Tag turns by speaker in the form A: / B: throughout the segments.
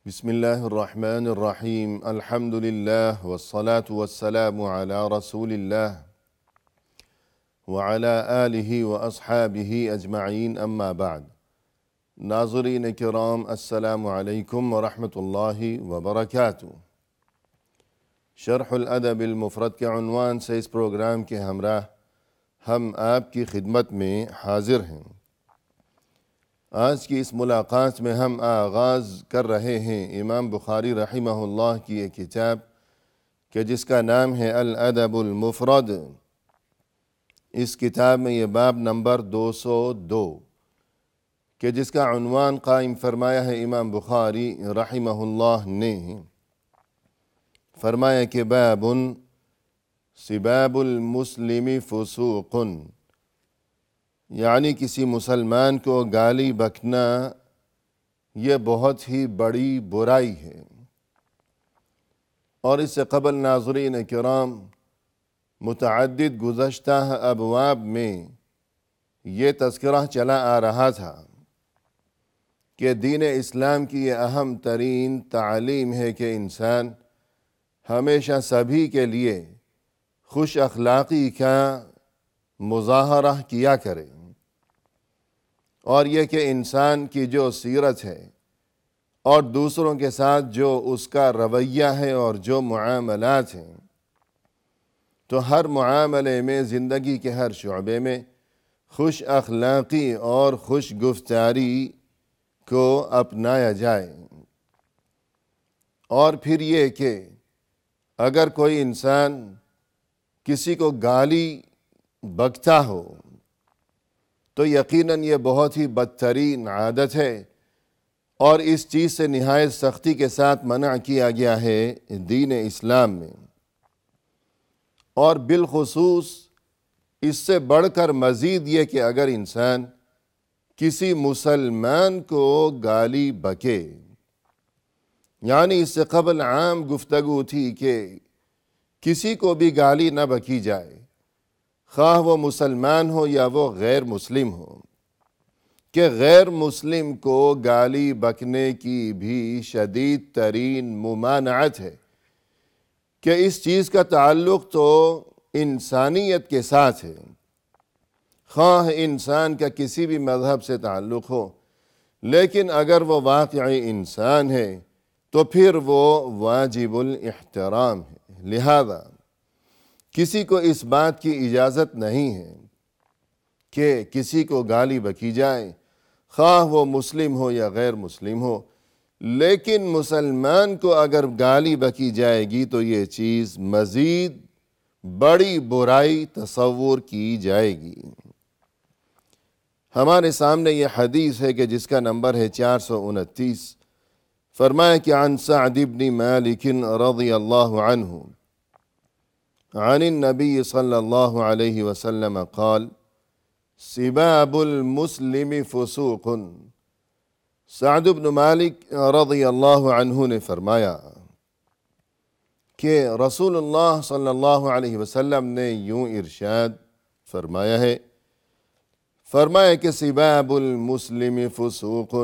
A: بسم الله الرحمن الرحيم الحمد لله والصلاة والسلام على رسول الله وعلى آله وأصحابه أجمعين أما بعد ناظرین کرام السلام علیکم ورحمۃ اللہ وبرکاتہ۔ شرح الادب المفرد کے عنوان سے اس پروگرام کے ہمراہ ہم آپ کی خدمت میں حاضر ہیں۔ آج کی اس ملاقات میں ہم آغاز کر رہے ہیں امام بخاری رحمہ اللہ کی ایک کتاب کہ جس کا نام ہے الادب المفرد۔ اس کتاب میں یہ باب نمبر 202 کہ جس کا عنوان قائم فرمایا ہے امام بخاری رحمہ اللہ نے، فرمایا کہ باب سباب المسلم فسوق، یعنی کسی مسلمان کو گالی بکنا یہ بہت ہی بڑی برائی ہے۔ اور اس سے قبل ناظرین کرام متعدد گزشتہ ابواب میں یہ تذکرہ چلا آ رہا تھا کہ دین اسلام کی یہ اہم ترین تعلیم ہے کہ انسان ہمیشہ سبھی کے لیے خوش اخلاقی کا مظاہرہ کیا کرے، اور یہ کہ انسان کی جو سیرت ہے اور دوسروں کے ساتھ جو اس کا رویہ ہے اور جو معاملات ہیں، تو ہر معاملے میں زندگی کے ہر شعبے میں خوش اخلاقی اور خوش گفتاری کو اپنایا جائے۔ اور پھر یہ کہ اگر کوئی انسان کسی کو گالی بکتا ہو تو یقیناً یہ بہت ہی بدترین عادت ہے، اور اس چیز سے نہایت سختی کے ساتھ منع کیا گیا ہے دین اسلام میں۔ اور بالخصوص اس سے بڑھ کر مزید یہ کہ اگر انسان کسی مسلمان کو گالی بکے، یعنی اس سے قبل عام گفتگو تھی کہ کسی کو بھی گالی نہ بکی جائے، خواہ وہ مسلمان ہو یا وہ غیر مسلم ہو، کہ غیر مسلم کو گالی بکنے کی بھی شدید ترین ممانعت ہے، کہ اس چیز کا تعلق تو انسانیت کے ساتھ ہے، خواہ انسان کا کسی بھی مذہب سے تعلق ہو، لیکن اگر وہ واقعی انسان ہے تو پھر وہ واجب الاحترام ہے۔ لہذا کسی کو اس بات کی اجازت نہیں ہے کہ کسی کو گالی بکی جائے، خواہ وہ مسلم ہو یا غیر مسلم ہو، لیکن مسلمان کو اگر گالی بکی جائے گی تو یہ چیز مزید بڑی برائی تصور کی جائے گی۔ ہمارے سامنے یہ حدیث ہے کہ جس کا نمبر ہے 429۔ فرمایا کہ عن سعد بن مالک رضی اللہ عنہ عن النبی صلی اللہ علیہ وسلم قال سباب المسلم فسوق۔ سعد بن مالک رضی اللہ عنہ نے فرمایا کہ رسول اللہ صلی اللہ علیہ وسلم نے یوں ارشاد فرمایا ہے، فرمایا کہ سباب المسلم فسوق،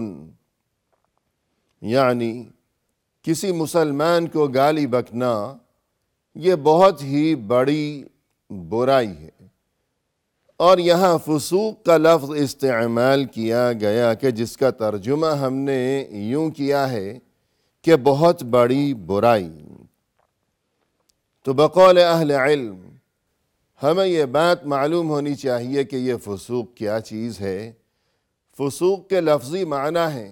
A: یعنی کسی مسلمان کو گالی بکنا یہ بہت ہی بڑی برائی ہے۔ اور یہاں فسوق کا لفظ استعمال کیا گیا کہ جس کا ترجمہ ہم نے یوں کیا ہے کہ بہت بڑی برائی۔ تو بقول اہل علم ہمیں یہ بات معلوم ہونی چاہیے کہ یہ فسوق کیا چیز ہے۔ فسوق کے لفظی معنی ہے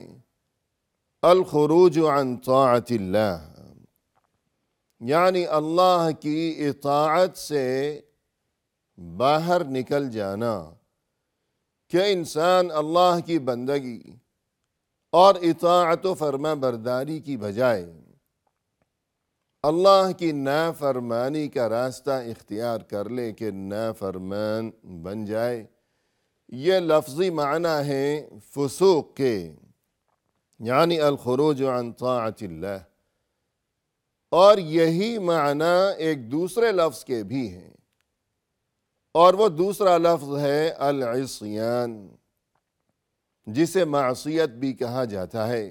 A: الخروج عن طاعت اللہ، یعنی اللہ کی اطاعت سے باہر نکل جانا، کہ انسان اللہ کی بندگی اور اطاعت و فرما برداری کی بجائے اللہ کی نافرمانی کا راستہ اختیار کر لے، کہ نافرمان بن جائے۔ یہ لفظی معنی ہے فسوق کے، یعنی الخروج عن طاعت اللہ۔ اور یہی معنی ایک دوسرے لفظ کے بھی ہیں، اور وہ دوسرا لفظ ہے العصیان، جسے معصیت بھی کہا جاتا ہے،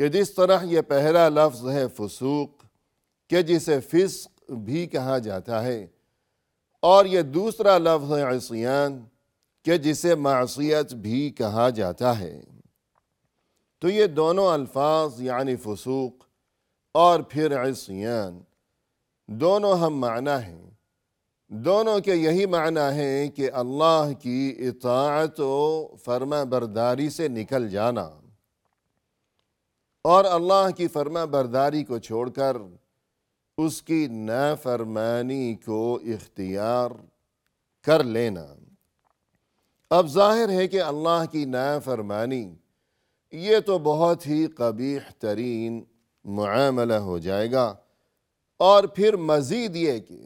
A: کہ جس طرح یہ پہلا لفظ ہے فسوق کہ جسے فسق بھی کہا جاتا ہے، اور یہ دوسرا لفظ ہے عصیان کہ جسے معصیت بھی کہا جاتا ہے، تو یہ دونوں الفاظ یعنی فسوق اور پھر عصیان دونوں ہم معنی ہیں، دونوں کے یہی معنی ہیں کہ اللہ کی اطاعت و فرما برداری سے نکل جانا اور اللہ کی فرما برداری کو چھوڑ کر اس کی نافرمانی کو اختیار کر لینا۔ اب ظاہر ہے کہ اللہ کی نافرمانی یہ تو بہت ہی قبیح ترین معاملہ ہو جائے گا، اور پھر مزید یہ کہ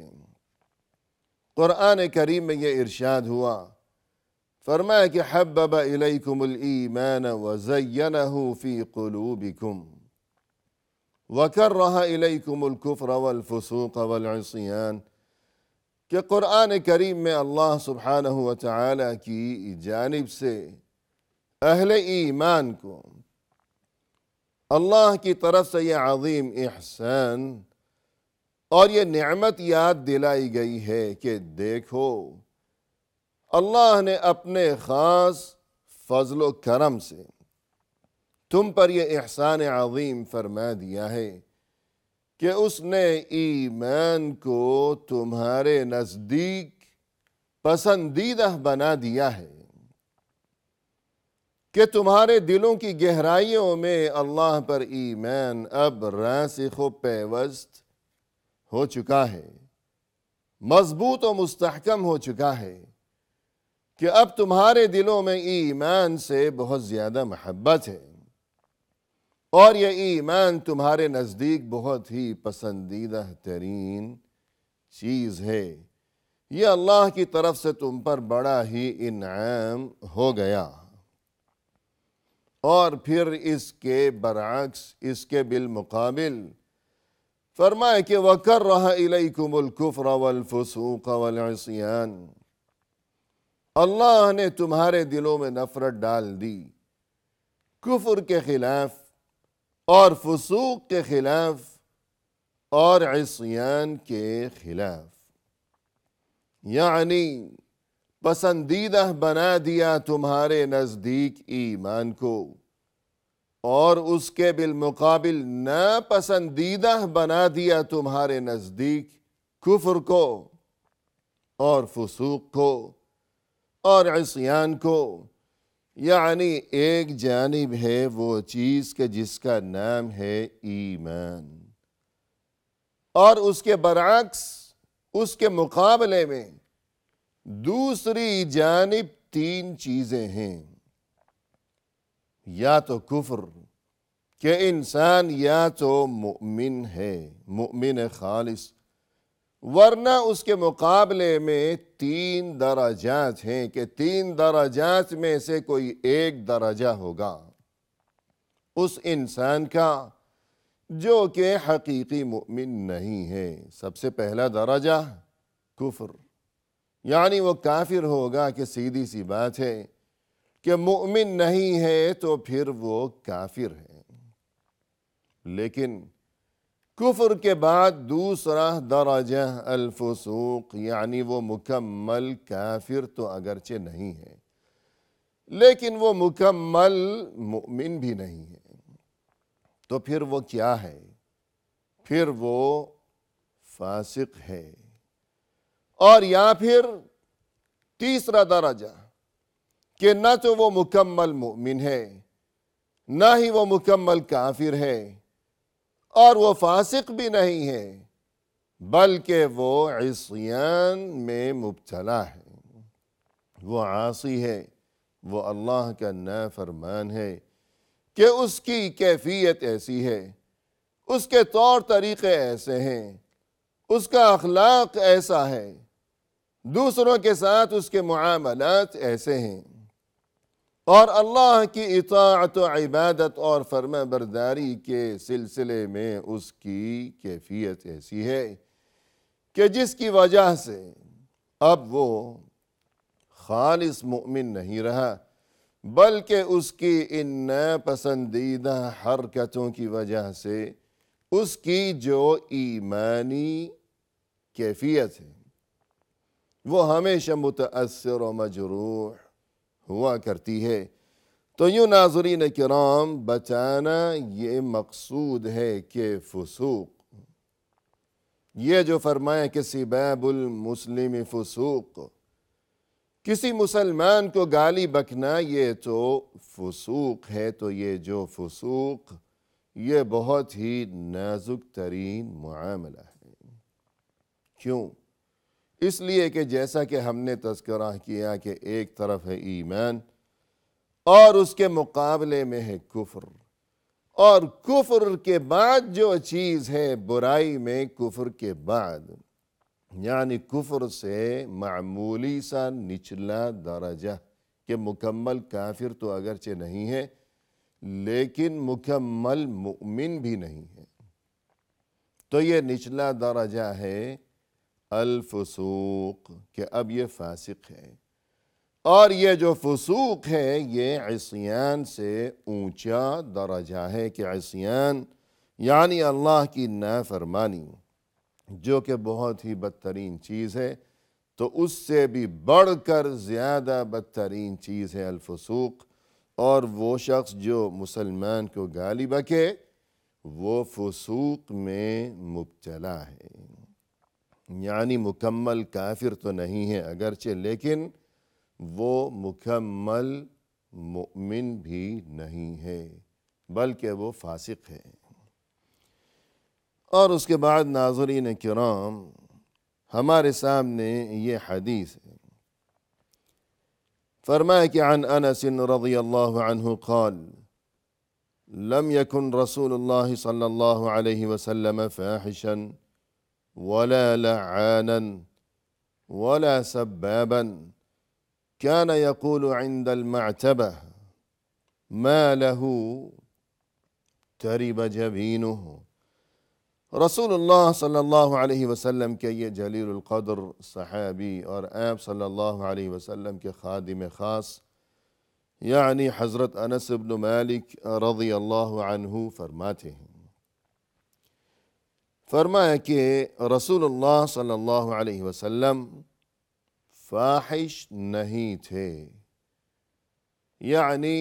A: قرآن کریم میں یہ ارشاد ہوا، فرمایا کہ حبب الیکم الایمان وزینہ فی قلوبکم وکرہ الیکم الکفر والفسوق والعصیان، کہ قرآن کریم میں اللہ سبحانہ وتعالی کی جانب سے اہل ایمان کو اللہ کی طرف سے یہ عظیم احسان اور یہ نعمت یاد دلائی گئی ہے کہ دیکھو اللہ نے اپنے خاص فضل و کرم سے تم پر یہ احسان عظیم فرما دیا ہے کہ اس نے ایمان کو تمہارے نزدیک پسندیدہ بنا دیا ہے، کہ تمہارے دلوں کی گہرائیوں میں اللہ پر ایمان اب راسخ و پیوست ہو چکا ہے، مضبوط و مستحکم ہو چکا ہے، کہ اب تمہارے دلوں میں ایمان سے بہت زیادہ محبت ہے، اور یہ ایمان تمہارے نزدیک بہت ہی پسندیدہ ترین چیز ہے۔ یہ اللہ کی طرف سے تم پر بڑا ہی انعام ہو گیا۔ اور پھر اس کے برعکس، اس کے بالمقابل فرمائے کہ وَكَرَّهَ إِلَيْكُمُ الْكُفْرَ وَالْفُسُوقَ وَالْعِصْيَانَ، اللہ نے تمہارے دلوں میں نفرت ڈال دی کفر کے خلاف اور فسوق کے خلاف اور عصیان کے خلاف، یعنی پسندیدہ بنا دیا تمہارے نزدیک ایمان کو، اور اس کے بالمقابل ناپسندیدہ بنا دیا تمہارے نزدیک کفر کو اور فسوق کو اور عصیان کو، یعنی ایک جانب ہے وہ چیز کہ جس کا نام ہے ایمان، اور اس کے برعکس، اس کے مقابلے میں دوسری جانب تین چیزیں ہیں، یا تو کفر کہ انسان یا تو مؤمن ہے، مؤمن خالص، ورنہ اس کے مقابلے میں تین درجات ہیں کہ تین درجات میں سے کوئی ایک درجہ ہوگا اس انسان کا جو کہ حقیقی مؤمن نہیں ہے۔ سب سے پہلا درجہ کفر، یعنی وہ کافر ہوگا، کہ سیدھی سی بات ہے کہ مؤمن نہیں ہے تو پھر وہ کافر ہے۔ لیکن کفر کے بعد دوسرا درجہ الفسوق، یعنی وہ مکمل کافر تو اگرچہ نہیں ہے لیکن وہ مکمل مؤمن بھی نہیں ہے، تو پھر وہ کیا ہے؟ پھر وہ فاسق ہے۔ اور یا پھر تیسرا درجہ کہ نہ تو وہ مکمل مؤمن ہے، نہ ہی وہ مکمل کافر ہے، اور وہ فاسق بھی نہیں ہے، بلکہ وہ عصیان میں مبتلا ہے، وہ عاصی ہے، وہ اللہ کا نافرمان ہے، کہ اس کی کیفیت ایسی ہے، اس کے طور طریقے ایسے ہیں، اس کا اخلاق ایسا ہے، دوسروں کے ساتھ اس کے معاملات ایسے ہیں، اور اللہ کی اطاعت و عبادت اور فرما برداری کے سلسلے میں اس کی کیفیت ایسی ہے کہ جس کی وجہ سے اب وہ خالص مؤمن نہیں رہا، بلکہ اس کی ان ناپسندیدہ حرکتوں کی وجہ سے اس کی جو ایمانی کیفیت ہے وہ ہمیشہ متاثر و مجروح ہوا کرتی ہے۔ تو یوں ناظرین کرام بچانا یہ مقصود ہے کہ فسوق، یہ جو فرمایا کہ سباب المسلم فسوق، کسی مسلمان کو گالی بکنا یہ تو فسوق ہے۔ تو یہ جو فسوق یہ بہت ہی نازک ترین معاملہ ہے۔ کیوں؟ اس لیے کہ جیسا کہ ہم نے تذکرہ کیا کہ ایک طرف ہے ایمان اور اس کے مقابلے میں ہے کفر، اور کفر کے بعد جو چیز ہے برائی میں کفر کے بعد، یعنی کفر سے معمولی سا نچلا درجہ کہ مکمل کافر تو اگرچہ نہیں ہے لیکن مکمل مؤمن بھی نہیں ہے، تو یہ نچلا درجہ ہے الفسوق، کہ اب یہ فاسق ہے۔ اور یہ جو فسوق ہے یہ عصیان سے اونچا درجہ ہے، کہ عصیان یعنی اللہ کی نافرمانی، جو کہ بہت ہی بدترین چیز ہے، تو اس سے بھی بڑھ کر زیادہ بدترین چیز ہے الفسوق۔ اور وہ شخص جو مسلمان کو گالی بکے وہ فسوق میں مبتلا ہے، یعنی مکمل کافر تو نہیں ہے اگرچہ، لیکن وہ مکمل مؤمن بھی نہیں ہے بلکہ وہ فاسق ہے۔ اور اس کے بعد ناظرین کرام ہمارے سامنے یہ حدیث ہے، فرمایا کہ عن انس رضی اللہ عنہ قال لم يكن رسول الله صلى الله عليه وسلم فاحشا ولا لعانا ولا سبابا، كان يقول عند المعتبة ما له ترب جبينه۔ رسول اللہ صلی اللہ علیہ وسلم کے یہ جلیل القدر صحابی اور آپ صلی اللہ علیہ وسلم کے خادم خاص یعنی حضرت انس بن مالک رضی اللہ عنہ فرماتے ہیں، فرمایا کہ رسول اللہ صلی اللہ علیہ وسلم فاحش نہیں تھے، یعنی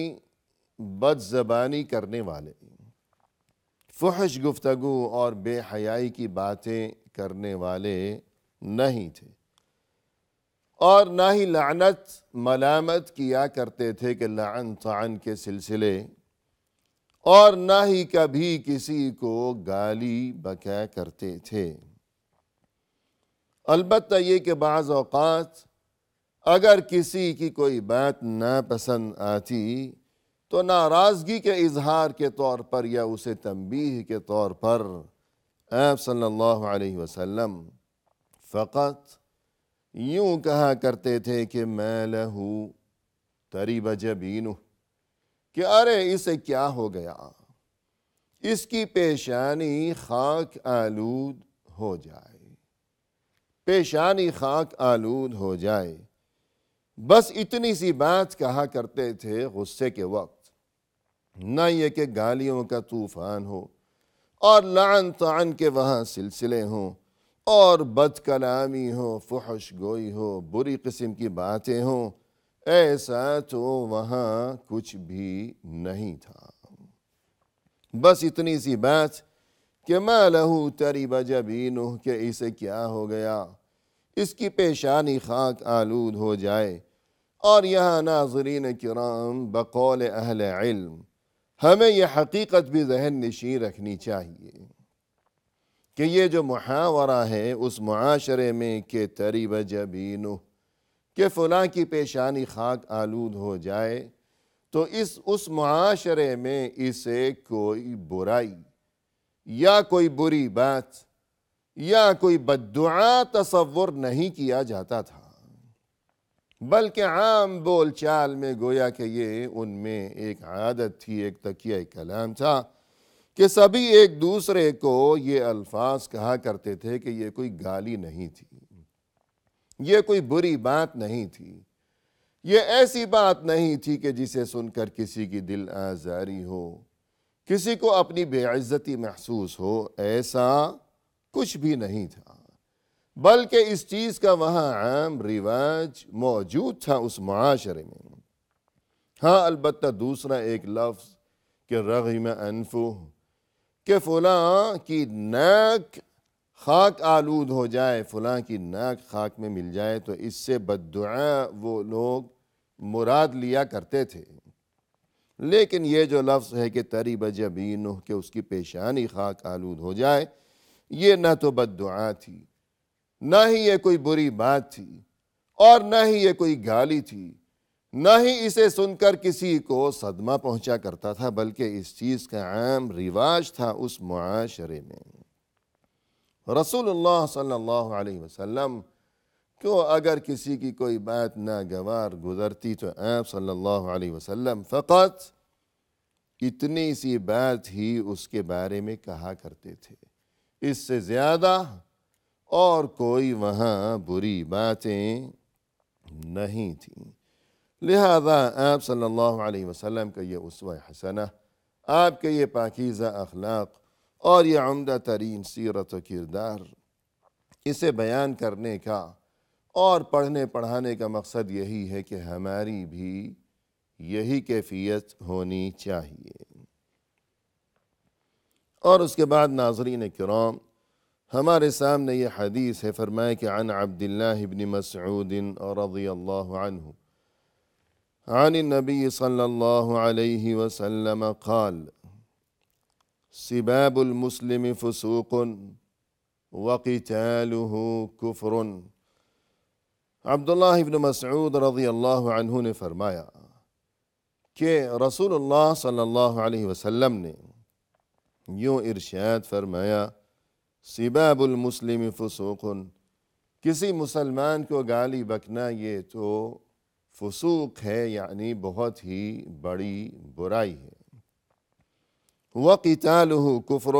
A: بد زبانی کرنے والے، فحش گفتگو اور بے حیائی کی باتیں کرنے والے نہیں تھے، اور نہ ہی لعنت ملامت کیا کرتے تھے کہ لعن طعن کے سلسلے، اور نہ ہی کبھی کسی کو گالی بکا کرتے تھے۔ البتہ یہ کہ بعض اوقات اگر کسی کی کوئی بات ناپسند آتی تو ناراضگی کے اظہار کے طور پر یا اسے تنبیہ کے طور پر آپ صلی اللہ علیہ وسلم فقط یوں کہا کرتے تھے کہ ما لہ تریب جبینہ، کہ ارے اسے کیا ہو گیا، اس کی پیشانی خاک آلود ہو جائے، پیشانی خاک آلود ہو جائے، بس اتنی سی بات کہا کرتے تھے غصے کے وقت، نہ یہ کہ گالیوں کا طوفان ہو اور لعن طعن کے وہاں سلسلے ہوں اور بد کلامی ہو، فحش گوئی ہو، بری قسم کی باتیں ہوں، ایسا تو وہاں کچھ بھی نہیں تھا۔ بس اتنی سی بات کہ ما لہ تریب جبینہ، کہ اسے کیا ہو گیا، اس کی پیشانی خاک آلود ہو جائے۔ اور یہاں ناظرین کرام بقول اہل علم ہمیں یہ حقیقت بھی ذہن نشین رکھنی چاہیے کہ یہ جو محاورہ ہے اس معاشرے میں کہ تریب جبینہ، کہ فلاں کی پیشانی خاک آلود ہو جائے، تو اس معاشرے میں اسے کوئی برائی یا کوئی بری بات یا کوئی بددعا تصور نہیں کیا جاتا تھا، بلکہ عام بول چال میں گویا کہ یہ ان میں ایک عادت تھی، ایک تکیہ کلام تھا کہ سبھی ایک دوسرے کو یہ الفاظ کہا کرتے تھے کہ یہ کوئی گالی نہیں تھی، یہ کوئی بری بات نہیں تھی، یہ ایسی بات نہیں تھی کہ جسے سن کر کسی کی دل آزاری ہو، کسی کو اپنی بے عزتی محسوس ہو، ایسا کچھ بھی نہیں تھا، بلکہ اس چیز کا وہاں عام رواج موجود تھا اس معاشرے میں۔ ہاں البتہ دوسرا ایک لفظ کہ رغم انفہ، کہ فلاں کی ناک خاک آلود ہو جائے، فلاں کی ناک خاک میں مل جائے، تو اس سے بددعا وہ لوگ مراد لیا کرتے تھے۔ لیکن یہ جو لفظ ہے کہ تریب جبینہ، کہ اس کی پیشانی خاک آلود ہو جائے، یہ نہ تو بددعا تھی، نہ ہی یہ کوئی بری بات تھی، اور نہ ہی یہ کوئی گالی تھی، نہ ہی اسے سن کر کسی کو صدمہ پہنچا کرتا تھا، بلکہ اس چیز کا عام رواج تھا اس معاشرے میں۔ رسول اللہ صلی اللہ علیہ وسلم کو اگر کسی کی کوئی بات ناگوار گزرتی تو آپ صلی اللہ علیہ وسلم فقط اتنی سی بات ہی اس کے بارے میں کہا کرتے تھے، اس سے زیادہ اور کوئی وہاں بری باتیں نہیں تھیں۔ لہذا آپ صلی اللہ علیہ وسلم کا یہ اسوہ حسنہ، آپ کے یہ پاکیزہ اخلاق اور یہ عمدہ ترین سیرت و کردار، اسے بیان کرنے کا اور پڑھنے پڑھانے کا مقصد یہی ہے کہ ہماری بھی یہی کیفیت ہونی چاہیے۔ اور اس کے بعد ناظرین کرام، ہمارے سامنے یہ حدیث ہے، فرمائے کہ عن عبداللہ بن مسعود رضی اللہ عنہ عن النبی صلی اللہ علیہ وسلم قال سباب المسلم فسوق وقتالہ کفر۔ عبداللہ بن مسعود رضی اللہ عنہ نے فرمایا کہ رسول اللہ صلی اللہ علیہ وسلم نے یوں ارشاد فرمایا، سباب المسلم فسوق، کسی مسلمان کو گالی بکنا یہ تو فسوق ہے، یعنی بہت ہی بڑی برائی ہے۔ وقتالہ کفر،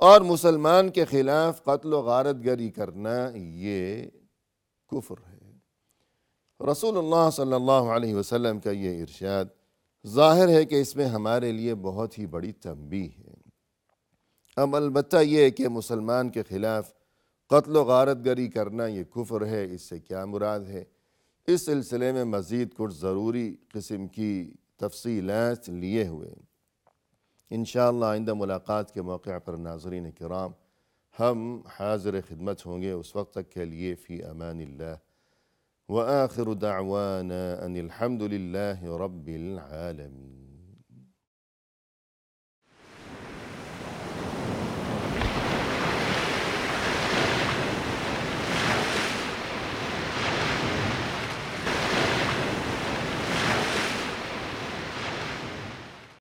A: اور مسلمان کے خلاف قتل و غارت گری کرنا یہ کفر ہے۔ رسول اللہ صلی اللہ علیہ وسلم کا یہ ارشاد ظاہر ہے کہ اس میں ہمارے لیے بہت ہی بڑی تنبیہ ہے۔ اب البتہ یہ کہ مسلمان کے خلاف قتل و غارت گری کرنا یہ کفر ہے، اس سے کیا مراد ہے، اس سلسلے میں مزید کچھ ضروری قسم کی تفصیلات لیے ہوئے انشاءاللہ آئندہ ملاقات کے موقع پر ناظرین کرام ہم حاضر خدمت ہوں گے۔ اس وقت تک کے لیے فی امان اللہ، وآخر دعوانا ان الحمد للہ رب العالمین۔